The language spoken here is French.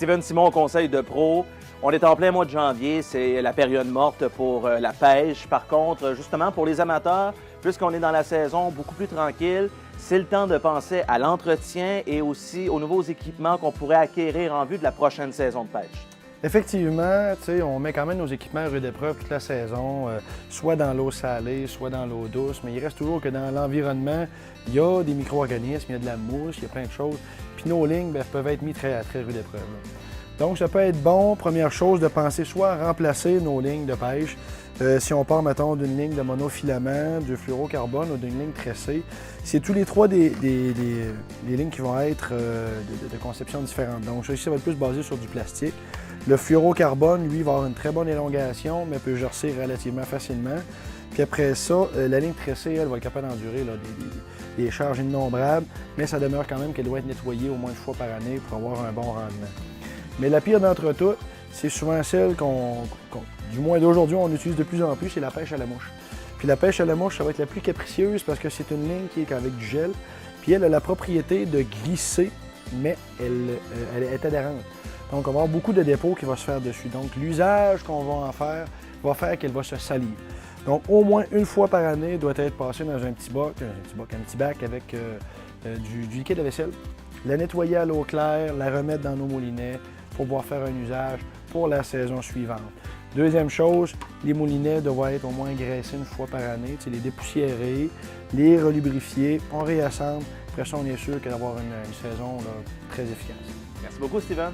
Steven Simon, conseil de pro. On est en plein mois de janvier, c'est la période morte pour la pêche. Par contre, justement, pour les amateurs, puisqu'on est dans la saison beaucoup plus tranquille, c'est le temps de penser à l'entretien et aussi aux nouveaux équipements qu'on pourrait acquérir en vue de la prochaine saison de pêche. Effectivement, on met quand même nos équipements à rude épreuve toute la saison, soit dans l'eau salée, soit dans l'eau douce, mais il reste toujours que dans l'environnement, il y a des micro-organismes, il y a de la mousse, il y a plein de choses. Puis nos lignes peuvent être mises à très rude épreuve. Donc, ça peut être bon, première chose, de penser soit à remplacer nos lignes de pêche. Si on part, mettons, d'une ligne de monofilament, du fluorocarbone ou d'une ligne tressée, c'est tous les trois des lignes qui vont être de conception différente. Donc, ça va être plus basé sur du plastique. Le fluorocarbone, lui, va avoir une très bonne élongation, mais peut gercer relativement facilement. Puis après ça, la ligne tressée, elle va être capable d'endurer des charges innombrables, mais ça demeure quand même qu'elle doit être nettoyée au moins une fois par année pour avoir un bon rendement. Mais la pire d'entre toutes, c'est souvent celle du moins d'aujourd'hui, on utilise de plus en plus, c'est la pêche à la mouche. Puis la pêche à la mouche, ça va être la plus capricieuse parce que c'est une ligne qui est avec du gel. Puis elle a la propriété de glisser, mais elle est adhérente. Donc on va avoir beaucoup de dépôts qui vont se faire dessus. Donc l'usage qu'on va en faire va faire qu'elle va se salir. Donc au moins une fois par année, doit être passée dans un petit bac avec du liquide à vaisselle. La nettoyer à l'eau claire, la remettre dans nos moulinets pour pouvoir faire un usage pour la saison suivante. Deuxième chose, les moulinets doivent être au moins graissés une fois par année, les dépoussiérer, les relubrifier, on réassemble. Après ça, on est sûr d'avoir une saison très efficace. Merci beaucoup, Steven.